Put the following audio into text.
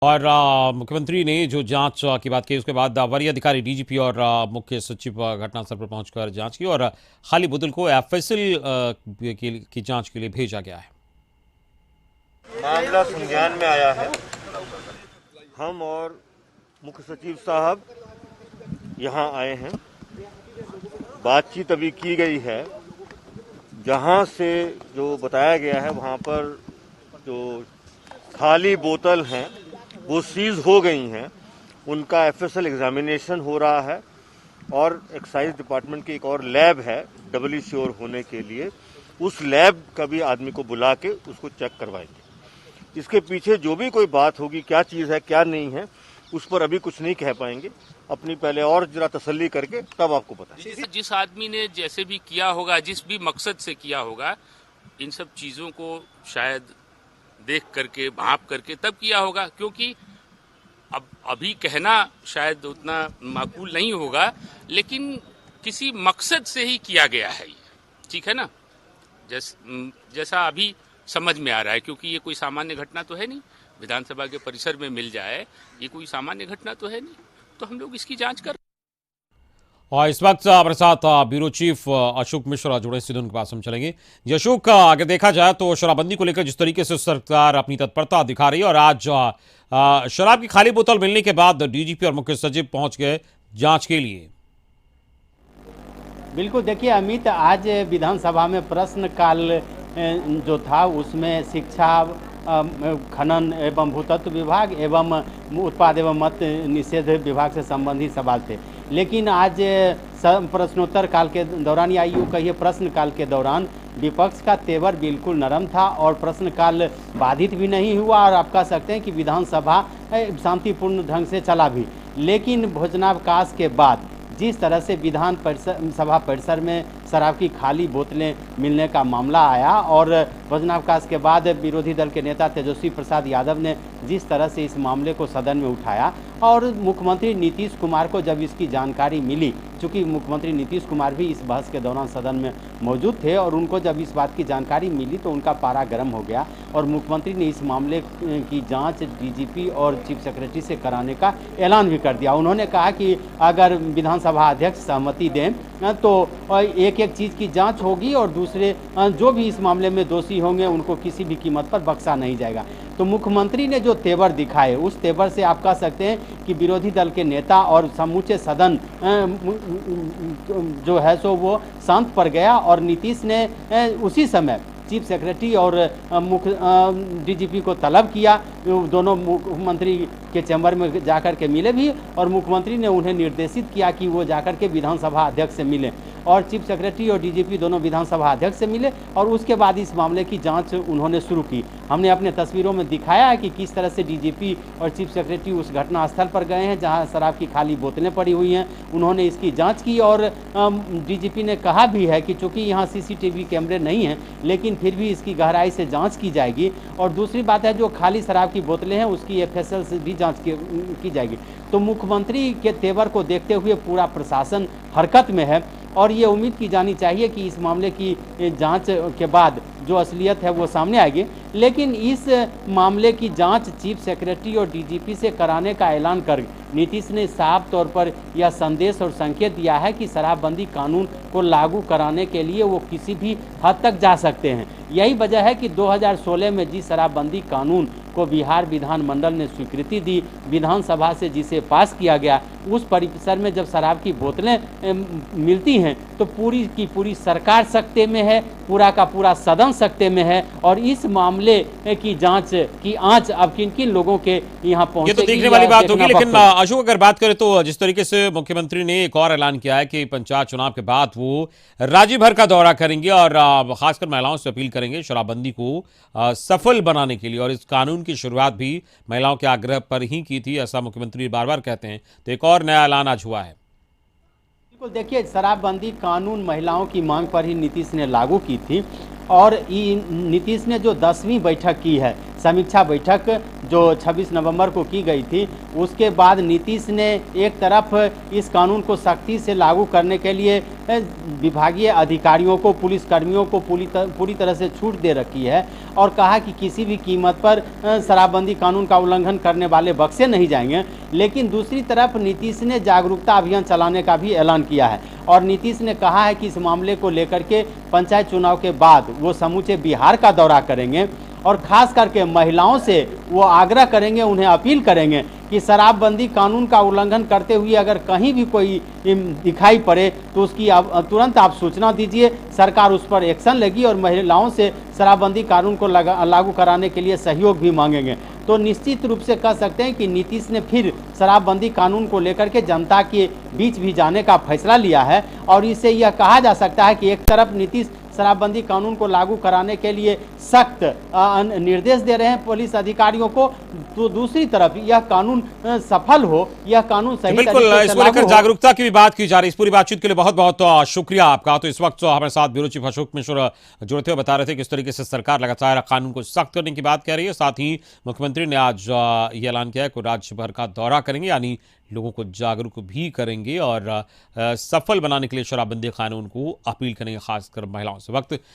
और मुख्यमंत्री ने जो जांच की बात की उसके बाद वरीय अधिकारी डीजीपी और मुख्य सचिव घटनास्थल पर पहुंचकर जांच की और खाली बोतल को एफएसएल की जांच के लिए भेजा गया है। मामला संज्ञान में आया है। हम और मुख्य सचिव साहब यहाँ आए हैं। बातचीत अभी की गई है। जहाँ से जो बताया गया है वहाँ पर जो खाली बोतल हैं वो सीज हो गई हैं। उनका एफएसएल एग्जामिनेशन हो रहा है और एक्साइज डिपार्टमेंट की एक और लैब है डबली श्योर होने के लिए। उस लैब का भी आदमी को बुला के उसको चेक करवाएंगे। इसके पीछे जो भी कोई बात होगी, क्या चीज़ है क्या नहीं है, उस पर अभी कुछ नहीं कह पाएंगे। अपनी पहले और जरा तसल्ली करके तब आपको पता है। जिस आदमी ने जैसे भी किया होगा, जिस भी मकसद से किया होगा, इन सब चीज़ों को शायद देख करके भाप करके तब किया होगा, क्योंकि अब अभी कहना शायद उतना माकूल नहीं होगा, लेकिन किसी मकसद से ही किया गया है ये, ठीक है ना। जैसा अभी समझ में आ रहा है, क्योंकि ये कोई सामान्य घटना तो है नहीं, विधानसभा के परिसर में मिल जाए ये कोई सामान्य घटना तो है नहीं, तो हम लोग इसकी जांच कर। और इस वक्त हमारे साथ ब्यूरो चीफ अशोक मिश्रा जुड़े, सीधे उनके पास हम चलेंगे। जी अशोक, अगर देखा जाए तो शराबबंदी को लेकर जिस तरीके से सरकार अपनी तत्परता दिखा रही है और आज शराब की खाली बोतल मिलने के बाद डीजीपी और मुख्य सचिव पहुंच गए जांच के लिए। बिल्कुल, देखिए अमित, आज विधानसभा में प्रश्नकाल जो था उसमें शिक्षा, खनन एवं भूतत्व विभाग एवं उत्पाद एवं मत निषेध विभाग से संबंधित सवाल थे। लेकिन आज प्रश्नोत्तर काल के दौरान या यूँ कहिए प्रश्नकाल के दौरान विपक्ष का तेवर बिल्कुल नरम था और प्रश्नकाल बाधित भी नहीं हुआ और आप कह सकते हैं कि विधानसभा शांतिपूर्ण ढंग से चला भी। लेकिन भोजनावकाश के बाद जिस तरह से विधान सभा परिसर में शराब की खाली बोतलें मिलने का मामला आया और भोजनावकाश के बाद विरोधी दल के नेता तेजस्वी प्रसाद यादव ने जिस तरह से इस मामले को सदन में उठाया और मुख्यमंत्री नीतीश कुमार को जब इसकी जानकारी मिली, चूँकि मुख्यमंत्री नीतीश कुमार भी इस बहस के दौरान सदन में मौजूद थे और उनको जब इस बात की जानकारी मिली तो उनका पारा गर्म हो गया और मुख्यमंत्री ने इस मामले की जांच डीजीपी और चीफ सेक्रेटरी से कराने का ऐलान भी कर दिया। उन्होंने कहा कि अगर विधानसभा अध्यक्ष सहमति दें तो एक एक चीज़ की जांच होगी और दूसरे जो भी इस मामले में दोषी होंगे उनको किसी भी कीमत पर बख्शा नहीं जाएगा। तो मुख्यमंत्री ने जो तेवर दिखाए उस तेवर से आप कह सकते हैं कि विरोधी दल के नेता और समूचे सदन जो है सो वो शांत पड़ गया और नीतीश ने उसी समय चीफ सेक्रेटरी और मुख्य डीजीपी को तलब किया। दोनों मुख्यमंत्री के चैम्बर में जाकर के मिले भी और मुख्यमंत्री ने उन्हें निर्देशित किया कि वो जाकर के विधानसभा अध्यक्ष से मिले और चीफ सेक्रेटरी और डीजीपी दोनों विधानसभा अध्यक्ष से मिले और उसके बाद इस मामले की जांच उन्होंने शुरू की। हमने अपने तस्वीरों में दिखाया है कि किस तरह से डीजीपी और चीफ सेक्रेटरी उस घटनास्थल पर गए हैं जहां शराब की खाली बोतलें पड़ी हुई हैं। उन्होंने इसकी जांच की और डीजीपी ने कहा भी है कि चूँकि यहाँ सीसीटीवी कैमरे नहीं हैं लेकिन फिर भी इसकी गहराई से जाँच की जाएगी और दूसरी बात है जो खाली शराब की बोतलें हैं उसकी एफएसएल से भी जाँच की जाएगी। तो मुख्यमंत्री के तेवर को देखते हुए पूरा प्रशासन हरकत में है और ये उम्मीद की जानी चाहिए कि इस मामले की जांच के बाद जो असलियत है वो सामने आएगी। लेकिन इस मामले की जांच चीफ सेक्रेटरी और डीजीपी से कराने का ऐलान कर नीतीश ने साफ तौर पर यह संदेश और संकेत दिया है कि शराबबंदी कानून को लागू कराने के लिए वो किसी भी हद तक जा सकते हैं। यही वजह है कि 2016 में जिस शराबबंदी कानून को बिहार विधानमंडल ने स्वीकृति दी, विधानसभा से जिसे पास किया गया, उस परिसर में जब शराब की बोतलें मिलती हैं तो पूरी की पूरी सरकार सकते में है, पूरा का पूरा सदन सकते में है और इस मामले की जांच की आंच अब किन किन लोगों के यहाँ पहुंचेगी ये तो देखने वाली बात होगी। लेकिन अशोक, अगर बात करें तो जिस तरीके से मुख्यमंत्री ने एक और ऐलान किया है कि पंचायत चुनाव के बाद वो राज्य भर का दौरा करेंगे और खासकर महिलाओं से अपील करेंगे शराबबंदी को सफल बनाने के लिए और इस कानून की शुरुआत भी महिलाओं के आग्रह पर ही की थी, ऐसा मुख्यमंत्री बार बार कहते हैं। तो एक और नया ऐलान आज हुआ है। बिल्कुल, देखिए शराबबंदी कानून महिलाओं की मांग पर ही नीतीश ने लागू की थी और नीतीश ने जो 10वीं बैठक की है समीक्षा बैठक जो 26 नवंबर को की गई थी, उसके बाद नीतीश ने एक तरफ इस कानून को सख्ती से लागू करने के लिए विभागीय अधिकारियों को, पुलिसकर्मियों को पूरी तरह से छूट दे रखी है और कहा कि किसी भी कीमत पर शराबबंदी कानून का उल्लंघन करने वाले बख्शे नहीं जाएंगे। लेकिन दूसरी तरफ नीतीश ने जागरूकता अभियान चलाने का भी ऐलान किया है और नीतीश ने कहा है कि इस मामले को लेकर के पंचायत चुनाव के बाद वो समूचे बिहार का दौरा करेंगे और खास करके महिलाओं से वो आग्रह करेंगे, उन्हें अपील करेंगे कि शराबबंदी कानून का उल्लंघन करते हुए अगर कहीं भी कोई दिखाई पड़े तो उसकी तुरंत आप सूचना दीजिए, सरकार उस पर एक्शन लेगी और महिलाओं से शराबबंदी कानून को लागू कराने के लिए सहयोग भी मांगेंगे। तो निश्चित रूप से कह सकते हैं कि नीतीश ने फिर शराबबंदी कानून को लेकर के जनता के बीच भी जाने का फैसला लिया है और इससे यह कहा जा सकता है कि एक तरफ नीतीश शराबबंदी कानून को लागू कराने के लिए सख्त निर्देश दे रहे हैं पुलिस अधिकारियों को, तो दूसरी तरफ यह कानून सफल हो, यह कानून सही बिल्कुल इसको लेकर जागरूकता की भी बात की जा रही है। इस पूरी बातचीत के लिए बहुत बहुत शुक्रिया आपका। तो इस वक्त हमारे साथ ब्यूरो चीफ अशोक मिश्र जुड़ते हुए बता रहे थे कि इस तरीके से सरकार लगातार कानून को सख्त करने की बात कह रही है। साथ ही मुख्यमंत्री ने आज ये ऐलान किया है कि राज्य भर का दौरा करेंगे, यानी लोगों को जागरूक भी करेंगे और सफल बनाने के लिए शराबबंदी कानून को अपील करेंगे, खासकर महिलाओं से। वक्त